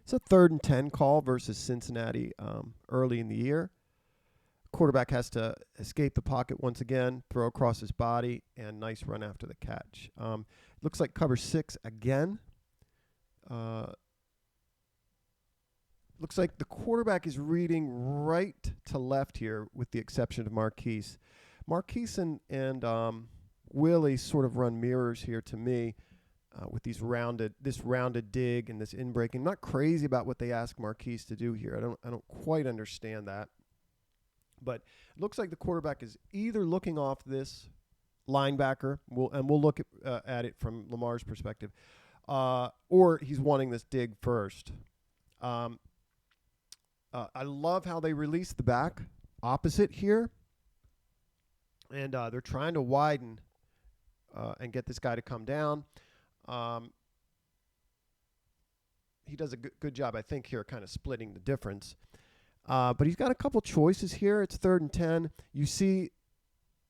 It's a 3rd and 10 call versus Cincinnati early in the year. Quarterback has to escape the pocket once again, throw across his body, and nice run after the catch. Looks like cover 6 again. Looks like the quarterback is reading right to left here, with the exception of Marquise. Marquise and Willie sort of run mirrors here to me, with this rounded dig and this in breaking. Not crazy about what they ask Marquise to do here. I don't quite understand that. But it looks like the quarterback is either looking off this linebacker, we'll look at it from Lamar's perspective, or he's wanting this dig first. I love how they release the back opposite here, and they're trying to widen and get this guy to come down. He does a good job, I think, here, kind of splitting the difference. But he's got a couple choices here. It's 3rd and 10. You see,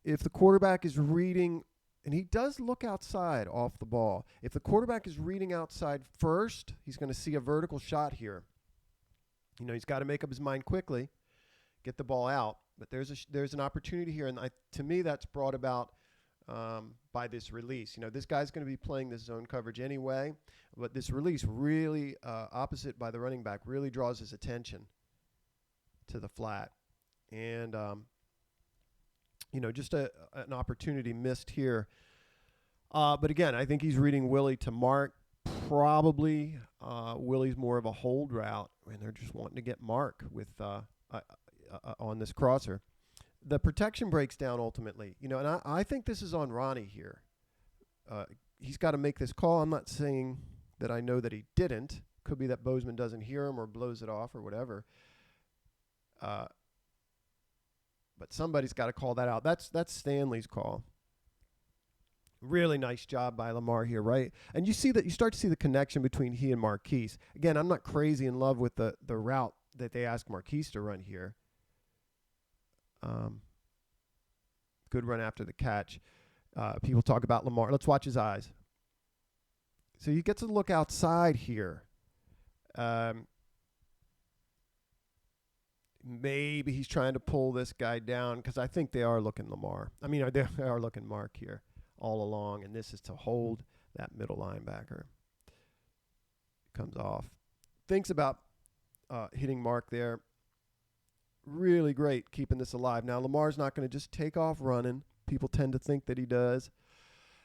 if the quarterback is reading, and he does look outside off the ball. If the quarterback is reading outside first, he's going to see a vertical shot here. You know, he's got to make up his mind quickly, get the ball out. But there's an opportunity here, and to me, that's brought about by this release. You know, this guy's going to be playing this zone coverage anyway, but this release really, opposite by the running back, really draws his attention to the flat. And, you know, just an opportunity missed here. But again, I think he's reading Willie to Mark. Probably Willie's more of a hold route, and they're just wanting to get Mark with on this crosser. The protection breaks down ultimately. You know, and I think this is on Ronnie here. He's got to make this call. I'm not saying that I know that he didn't. Could be that Bozeman doesn't hear him or blows it off or whatever. But somebody's got to call that out. That's Stanley's call. Really nice job by Lamar here, right? And you start to see the connection between he and Marquise. Again, I'm not crazy in love with the route that they ask Marquise to run here. Good run after the catch. People talk about Lamar. Let's watch his eyes. So he gets a look outside here. Maybe he's trying to pull this guy down, because I think they are looking Lamar. I mean, they are looking Mark here all along, and this is to hold that middle linebacker. Comes off. Thinks about hitting Mark there. Really great keeping this alive. Now, Lamar's not going to just take off running. People tend to think that he does.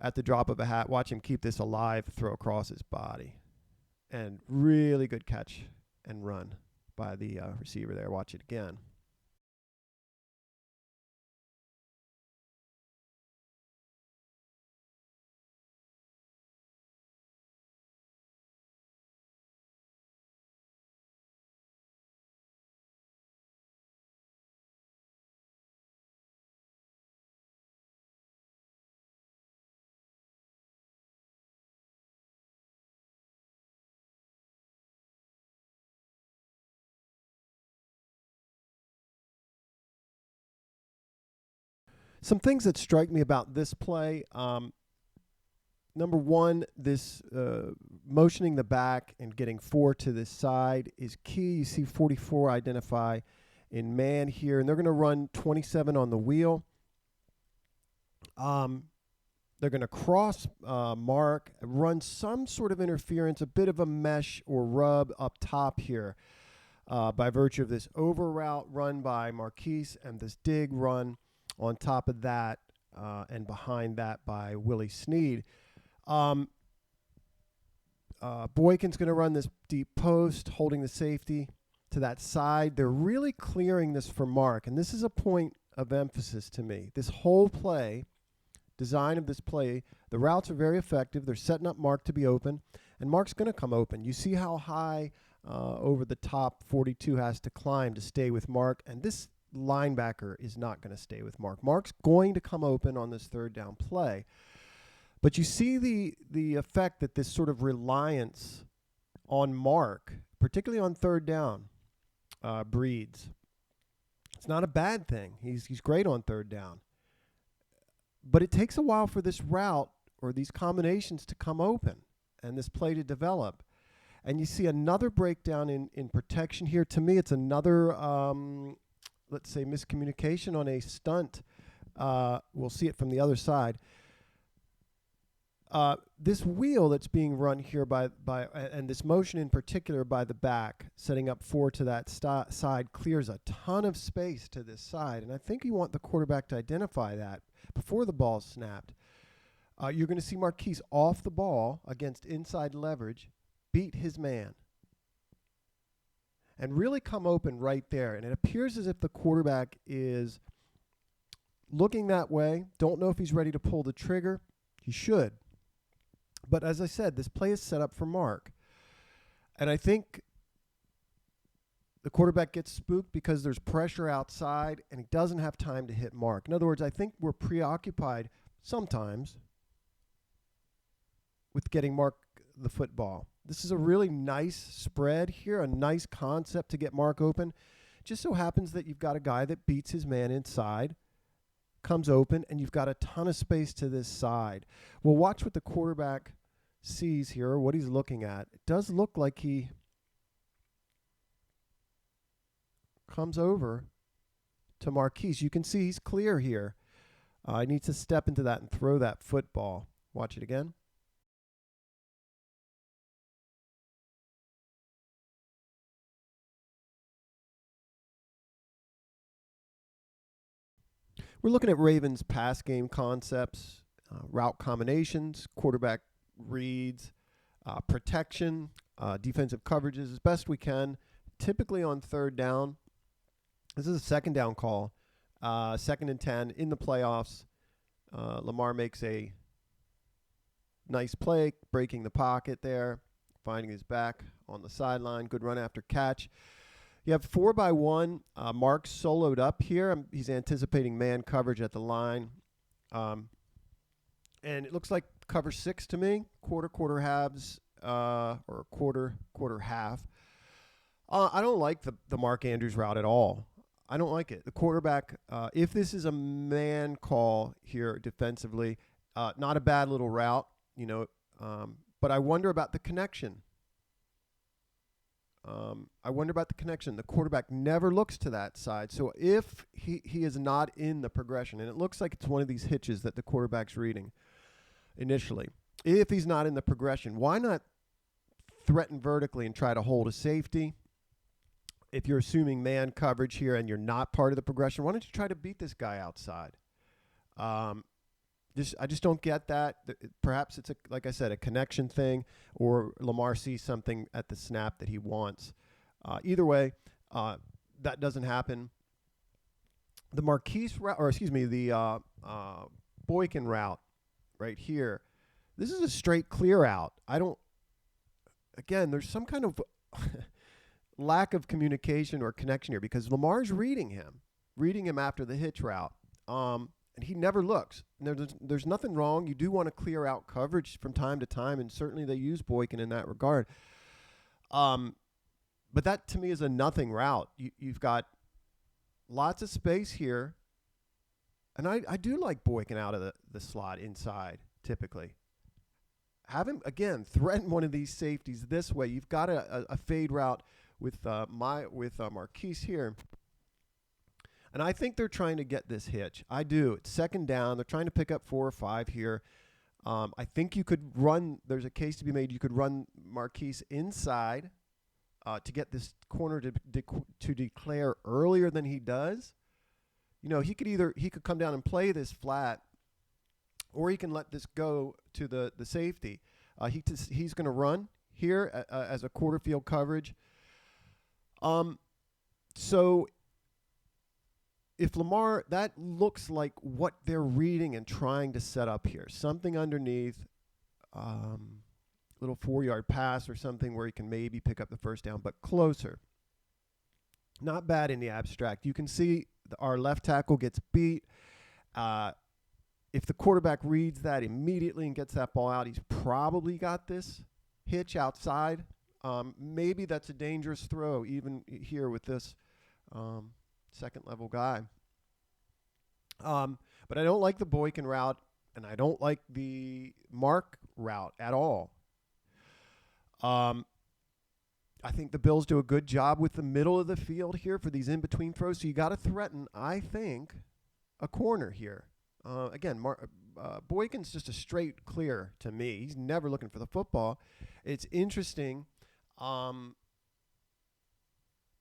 At the drop of a hat, watch him keep this alive, throw across his body. And really good catch and run by the receiver there. Watch it again. Some things that strike me about this play, number one, this motioning the back and getting 4 to this side is key. You see 44 identify in man here, and they're going to run 27 on the wheel. They're going to cross Mark, run some sort of interference, a bit of a mesh or rub up top here by virtue of this over route run by Marquise and this dig run on top of that, and behind that by Willie Snead. Boykin's going to run this deep post, holding the safety to that side. They're really clearing this for Mark, and this is a point of emphasis to me. This whole play, design of this play, the routes are very effective. They're setting up Mark to be open, and Mark's going to come open. You see how high over the top 42 has to climb to stay with Mark, and this linebacker is not going to stay with Mark. Mark's going to come open on this 3rd down play. But you see the effect that this sort of reliance on Mark, particularly on 3rd down, breeds. It's not a bad thing. He's great on 3rd down. But it takes a while for this route or these combinations to come open and this play to develop. And you see another breakdown in protection here. To me, it's another, let's say, miscommunication on a stunt. We'll see it from the other side. This wheel that's being run here and this motion in particular by the back, setting up 4 to that side, clears a ton of space to this side. And I think you want the quarterback to identify that before the ball's snapped. You're going to see Marquise off the ball against inside leverage, beat his man, and really come open right there. And it appears as if the quarterback is looking that way. Don't know if he's ready to pull the trigger. He should. But as I said, this play is set up for Mark. And I think the quarterback gets spooked because there's pressure outside and he doesn't have time to hit Mark. In other words, I think we're preoccupied sometimes with getting Mark the football. This is a really nice spread here, a nice concept to get Mark open. Just so happens that you've got a guy that beats his man inside, comes open, and you've got a ton of space to this side. Well, watch what the quarterback sees here, or what he's looking at. It does look like he comes over to Marquise. You can see he's clear here. He needs to step into that and throw that football. Watch it again. We're looking at Ravens pass game concepts, route combinations, quarterback reads, protection, defensive coverages as best we can. Typically on third down. This is a second down call. 2nd and 10 in the playoffs. Lamar makes a nice play, breaking the pocket there, finding his back on the sideline. Good run after catch. You have 4-by-1. Mark soloed up here. He's anticipating man coverage at the line. And it looks like cover 6 to me. Quarter halves, or quarter half. I don't like the Mark Andrews route at all. I don't like it. The quarterback, if this is a man call here defensively, not a bad little route, but I wonder about the connection. The quarterback never looks to that side. So if he is not in the progression, and it looks like it's one of these hitches that the quarterback's reading initially, if he's not in the progression, why not threaten vertically and try to hold a safety? If you're assuming man coverage here and you're not part of the progression, why don't you try to beat this guy outside? I just don't get that. Perhaps it's, like I said, a connection thing, or Lamar sees something at the snap that he wants. Either way, that doesn't happen. The Marquise route, the Boykin route right here, this is a straight clear out. There's some kind of lack of communication or connection here because Lamar's reading him after the hitch route. And he never looks. There's nothing wrong. You do want to clear out coverage from time to time, and certainly they use Boykin in that regard. But that, to me, is a nothing route. You've got lots of space here, and I do like Boykin out of the slot inside, typically. Have him, again, threaten one of these safeties this way. You've got a fade route with Marquise here. And I think they're trying to get this hitch. I do. It's second down. They're trying to pick up 4 or 5 here. I think you could run. There's a case to be made. You could run Marquise inside to get this corner to declare earlier than he does. He could come down and play this flat, or he can let this go to the safety. He's going to run here as a quarter field coverage. So if Lamar, that looks like what they're reading and trying to set up here. Something underneath, little 4-yard pass or something where he can maybe pick up the first down, but closer. Not bad in the abstract. You can see our left tackle gets beat. If the quarterback reads that immediately and gets that ball out, he's probably got this hitch outside. Maybe that's a dangerous throw, even here with this second-level guy. But I don't like the Boykin route, and I don't like the Mark route at all. I think the Bills do a good job with the middle of the field here for these in-between throws. So you got to threaten, I think, a corner here. Again, Boykin's just a straight clear to me. He's never looking for the football. It's interesting.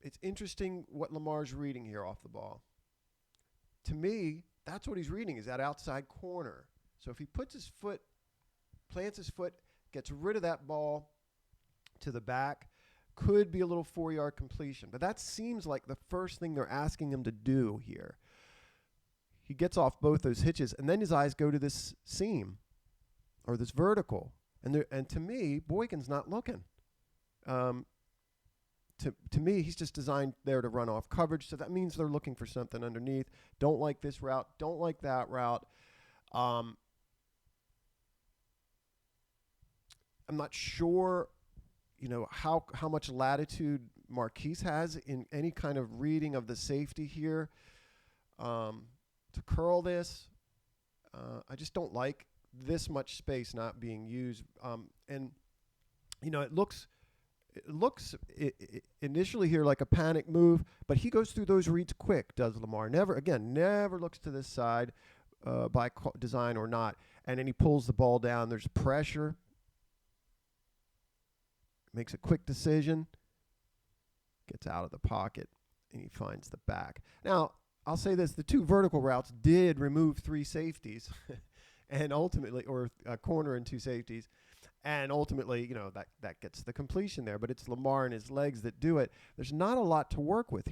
It's interesting what Lamar's reading here off the ball. To me, that's what he's reading, is that outside corner. So if he puts his foot, plants his foot, gets rid of that ball to the back, could be a little 4-yard completion. But that seems like the first thing they're asking him to do here. He gets off both those hitches, and then his eyes go to this seam or this vertical. And to me, Boykin's not looking. To me, he's just designed there to run off coverage. So that means they're looking for something underneath. Don't like this route. Don't like that route. I'm not sure, how much latitude Marquise has in any kind of reading of the safety here to curl this. I just don't like this much space not being used. And it looks initially here like a panic move, but he goes through those reads quick, does Lamar. Never looks to this side by design or not. And then he pulls the ball down. There's pressure. Makes a quick decision. Gets out of the pocket, and he finds the back. Now, I'll say this. The two vertical routes did remove 3 safeties and ultimately, or a corner and 2 safeties. And ultimately, that gets the completion there. But it's Lamar and his legs that do it. There's not a lot to work with here.